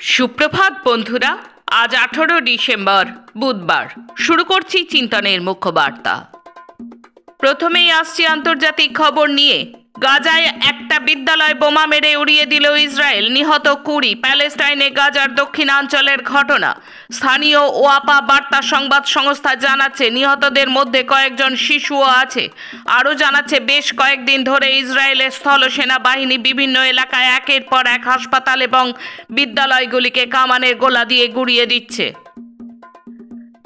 সুপ্রভাত বন্ধুরা, আজ 18 ডিসেম্বর বুধবার। শুরু করছি চিন্তনের মুখ্য বার্তা। প্রথমেই আসছি আন্তর্জাতিক খবর নিয়ে। গাজায় একটা বিদ্যালয় বোমা মেরে উড়িয়ে দিল ইসরায়েল, নিহত 20। প্যালেস্টাইনে গাজার দক্ষিণাঞ্চলের ঘটনা। স্থানীয় ওয়াপা বার্তা সংবাদ সংস্থা জানাচ্ছে নিহতদের মধ্যে কয়েকজন শিশুও আছে। আরও জানাচ্ছে বেশ কয়েকদিন ধরে ইসরায়েলের স্থল সেনাবাহিনী বিভিন্ন এলাকায় একের পর এক হাসপাতাল এবং বিদ্যালয়গুলিকে কামানের গোলা দিয়ে গুঁড়িয়ে দিচ্ছে।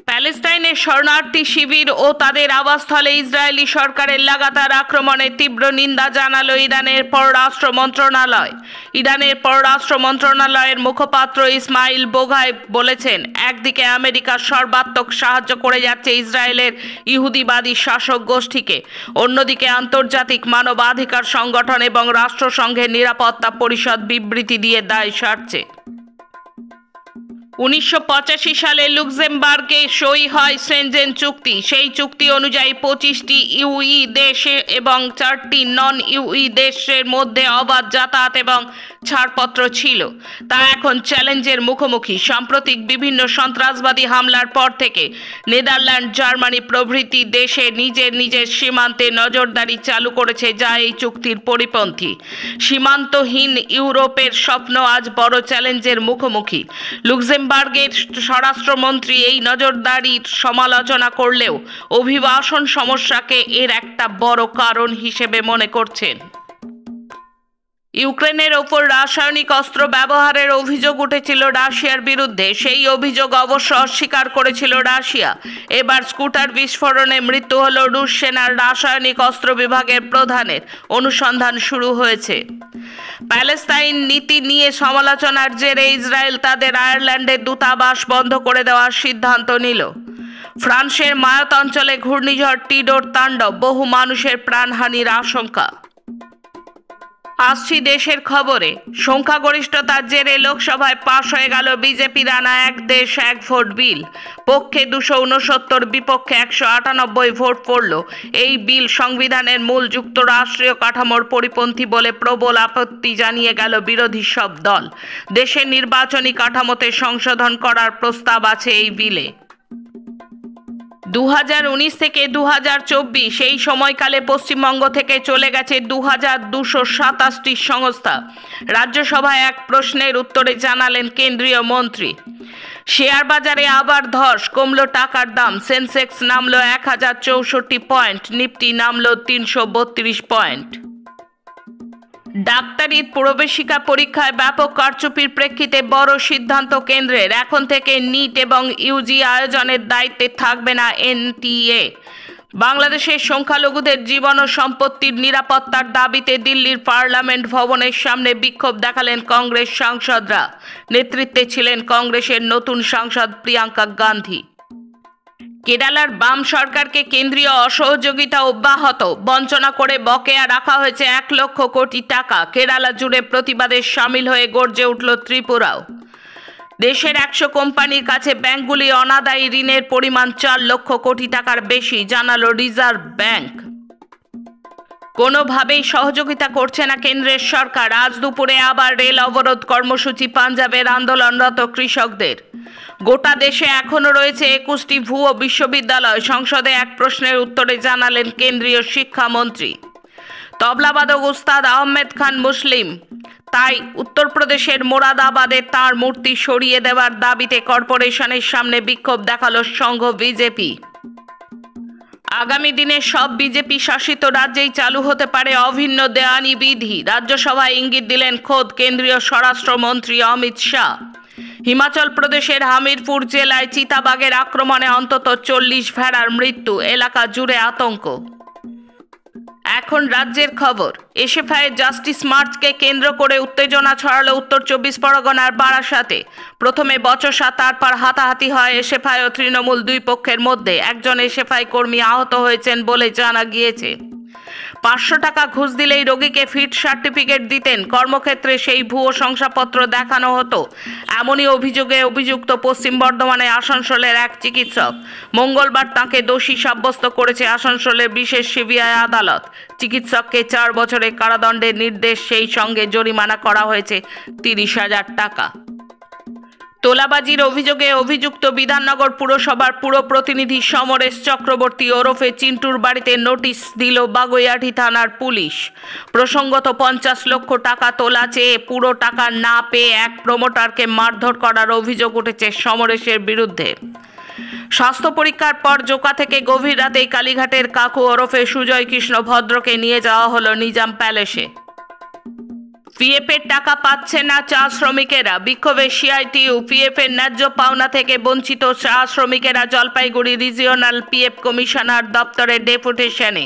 প্যালেস্টাইনের শরণার্থী শিবির ও তাদের আবাসস্থলে ইসরায়েলি সরকারের লাগাতার আক্রমণের তীব্র নিন্দা জানালো ইরানের পররাষ্ট্র মন্ত্রণালয়। ইরানের পররাষ্ট্র মন্ত্রণালয়ের মুখপাত্র ইসমাইল বোঘাই বলেছেন, একদিকে আমেরিকা সর্বাত্মক সাহায্য করে যাচ্ছে ইসরায়েলের ইহুদিবাদী শাসক গোষ্ঠীকে, অন্যদিকে আন্তর্জাতিক মানবাধিকার সংগঠন এবং রাষ্ট্রসংঘের নিরাপত্তা পরিষদ বিবৃতি দিয়ে দায় সারছে। 1985 সালে লুক্সেমবার্গে সই হয় সেনজেন চুক্তি। সেই চুক্তি অনুযায়ী 25টি ইউই দেশ এবং 4টি নন ইউই দেশের মধ্যে অবাধ যাতায়াত এবং ছাড়পত্র ছিল। তা এখন চ্যালেঞ্জের মুখোমুখি। সাম্প্রতিক বিভিন্ন সন্ত্রাসবাদী হামলার পর থেকে নেদারল্যান্ড, জার্মানি প্রভৃতি দেশে নিজের সীমান্তে নজরদারি চালু করেছে, যা এই চুক্তির পরিপন্থী। সীমান্তহীন ইউরোপের স্বপ্ন আজ বড় চ্যালেঞ্জের মুখোমুখি। লুক্সেমবার্গের স্বরাষ্ট্রমন্ত্রী এই নজরদারির সমালোচনা করলেও অভিবাসন সমস্যাকে এর একটা বড় কারণ হিসেবে মনে করছেন। ইউক্রেনের ওপর রাসায়নিক অস্ত্র ব্যবহারের অভিযোগ উঠেছিল রাশিয়ার বিরুদ্ধে। সেই অভিযোগ অবশ্য অস্বীকার করেছিল রাশিয়া। এবার স্কুটার বিস্ফোরণে মৃত্যু হল রুশ সেনার রাসায়নিক অস্ত্র বিভাগের প্রধানের। অনুসন্ধান শুরু হয়েছে। প্যালেস্তাইন নীতি নিয়ে সমালোচনার জেরে ইসরায়েল তাদের আয়ারল্যান্ডের দূতাবাস বন্ধ করে দেওয়ার সিদ্ধান্ত নিল। ফ্রান্সের মায়োত অঞ্চলে ঘূর্ণিঝড় টিডোর তাণ্ডব, বহু মানুষের প্রাণহানির আশঙ্কা। আসছি দেশের খবরে। সংখ্যাগরিষ্ঠতার জেরে লোকসভায় পাশ হয়ে গেল বিজেপির আনা এক দেশ এক ভোট বিল। পক্ষে 269, বিপক্ষে 198 ভোট পড়ল। এই বিল সংবিধানের মূল যুক্তরাষ্ট্রীয় কাঠামোর পরিপন্থী বলে প্রবল আপত্তি জানিয়ে গেল বিরোধী সব দল। দেশের নির্বাচনী কাঠামোতে সংশোধন করার প্রস্তাব আছে এই বিলে। 2019 থেকে 2024 এই সময়কালে পশ্চিমবঙ্গ থেকে চলে গেছে 2227টি সংস্থা। রাজ্যসভায় এক প্রশ্নের উত্তরে জানালেন কেন্দ্রীয় মন্ত্রী। শেয়ার বাজারে আবার ধস, কমল টাকার দাম। সেন্সেক্স নামলো 1064 পয়েন্ট, নিফটি নামলো 332 পয়েন্ট। ডাক্তারির প্রবেশিকা পরীক্ষায় ব্যাপক কারচুপির প্রেক্ষিতে বড় সিদ্ধান্ত কেন্দ্রের। এখন থেকে নিট এবং ইউজি আয়োজনের দায়িত্বে থাকবে না এনটিএ। বাংলাদেশের সংখ্যালঘুদের জীবন ও সম্পত্তির নিরাপত্তার দাবিতে দিল্লির পার্লামেন্ট ভবনের সামনে বিক্ষোভ দেখালেন কংগ্রেস সাংসদরা। নেতৃত্বে ছিলেন কংগ্রেসের নতুন সাংসদ প্রিয়াঙ্কা গান্ধী। কেরালার বাম সরকারকে কেন্দ্রীয় অসহযোগিতা অব্যাহত, বঞ্চনা করে বকেয়া রাখা হয়েছে 1 লক্ষ কোটি টাকা। কেরালা জুড়ে প্রতিবাদে সামিল হয়ে গর্জে উঠল ত্রিপুরাও। দেশের 100 কোম্পানির কাছে ব্যাংকগুলি অনাদায়ী ঋণের পরিমাণ 4 লক্ষ কোটি টাকার বেশি, জানালো রিজার্ভ ব্যাংক। কোনোভাবেই সহযোগিতা করছে না কেন্দ্রের সরকার। আজ দুপুরে আবার রেল অবরোধ কর্মসূচি পাঞ্জাবের আন্দোলনরত কৃষকদের। গোটা দেশে এখনও রয়েছে 21টি ভুয়ো বিশ্ববিদ্যালয়। সংসদে এক প্রশ্নের উত্তরে জানালেন কেন্দ্রীয় শিক্ষামন্ত্রী। তবলাবাদক উস্তাদ আহমেদ খান মুসলিম, তাই উত্তরপ্রদেশের মোরাদাবাদে তাঁর মূর্তি সরিয়ে দেওয়ার দাবিতে কর্পোরেশনের সামনে বিক্ষোভ দেখালো সংঘ বিজেপি। আগামী দিনে সব বিজেপি শাসিত রাজ্যেই চালু হতে পারে অভিন্ন দেওয়ানি বিধি। রাজ্যসভায় ইঙ্গিত দিলেন খোদ কেন্দ্রীয় স্বরাষ্ট্রমন্ত্রী অমিত শাহ। হিমাচল প্রদেশের হামিরপুর জেলায় চিতাবাঘের আক্রমণে অন্তত 40 ভেড়ার মৃত্যু, এলাকা জুড়ে আতঙ্ক। এখন রাজ্যের খবর। এসএফআই জাস্টিস মার্চকে কেন্দ্র করে উত্তেজনা ছড়ালো উত্তর 24 পরগনার বারাসাতে। প্রথমে বচসা, তারপর হাতাহাতি হয় এসএফআই ও তৃণমূল দুই পক্ষের মধ্যে। একজন এসএফআই কর্মী আহত হয়েছেন বলে জানা গিয়েছে। 500 টাকা ঘুষ দিলেই রোগীকে ফিট সার্টিফিকেট দিতেন। কর্মক্ষেত্রে সেই ভুয়ো শংসাপত্র দেখানো হতো। এমনই অভিযোগে অভিযুক্ত পশ্চিম বর্ধমানে আসানসোলের এক চিকিৎসক। মঙ্গলবার তাঁকে দোষী সাব্যস্ত করেছে আসানসোলের বিশেষ সিবিআই আদালত। চিকিৎসককে 4 বছরের কারাদণ্ডের নির্দেশ, সেই সঙ্গে জরিমানা করা হয়েছে 30,000 টাকা। তোলাবাজির অভিযোগে অভিযুক্ত বিধাননগর পুরসভার পুর প্রতিনিধি সমরেশ চক্রবর্তী ওরফে চিন্টুর বাড়িতে নোটিশ দিল বাগুইআটি থানার পুলিশ। প্রসঙ্গত 50 লক্ষ টাকা তোলা চেয়ে পুরো টাকা না পেয়ে এক প্রমোটারকে মারধর করার অভিযোগ উঠেছে সমরেশের বিরুদ্ধে। স্বাস্থ্য পরীক্ষার পর জোকা থেকে গভীর রাতেই কালীঘাটের কাকু ওরফে সুজয় কৃষ্ণ ভদ্রকে নিয়ে যাওয়া হলো নিজাম প্যালেসে। পিএফের টাকা পাচ্ছে না চা শ্রমিকেরা, বিক্ষোভে সিআইটিইউ। পিএফের ন্যায্য পাওনা থেকে বঞ্চিত চা শ্রমিকেরা জলপাইগুড়ি রিজিওনাল পিএফ কমিশনার দপ্তরে ডেপুটেশনে।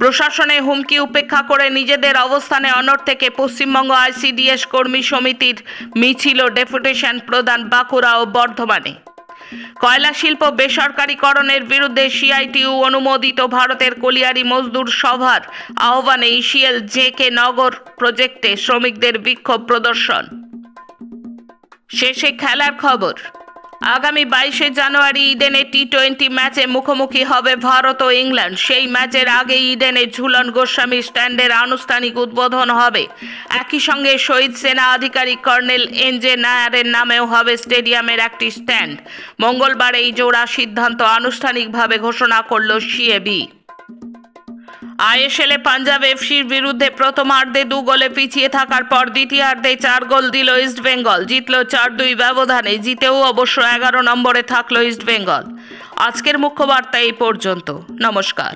প্রশাসনের হুমকি উপেক্ষা করে নিজেদের অবস্থানে অনড় থেকে পশ্চিমবঙ্গ আইসিডিএস কর্মী সমিতির মিছিল ও ডেপুটেশন প্রদান বাঁকুড়া ও বর্ধমানে। কয়লা শিল্প বেসরকারীকরণের বিরুদ্ধে সিআইটিইউ অনুমোদিত ভারতের কলিয়ারি মজদুর সভার আহ্বানে ইসিএল জেকে নগর প্রজেক্টে শ্রমিকদের বিক্ষোভ প্রদর্শন। শেষে খেলার খবর। আগামী 22 জানুয়ারি ইডেনে টি-20 ম্যাচে মুখোমুখি হবে ভারত ও ইংল্যান্ড। সেই ম্যাচের আগে ইডেনে ঝুলন গোস্বামী স্ট্যান্ডের আনুষ্ঠানিক উদ্বোধন হবে। একই সঙ্গে শহীদ সেনা আধিকারিক কর্নেল এনজে নায়ারের নামেও হবে স্টেডিয়ামের একটি স্ট্যান্ড। মঙ্গলবার এই জোড়া সিদ্ধান্ত আনুষ্ঠানিকভাবে ঘোষণা করল সিএবি। আইএসএলে পাঞ্জাব এফসির বিরুদ্ধে প্রথমার্ধে 2 গোলে পিছিয়ে থাকার পর দ্বিতীয়ার্ধে 4 গোল দিল ইস্টবেঙ্গল। জিতল 4-2 ব্যবধানে। জিতেও অবশ্য 11 নম্বরে থাকলো ইস্টবেঙ্গল। আজকের মুখ্য বার্তা এই পর্যন্ত। নমস্কার।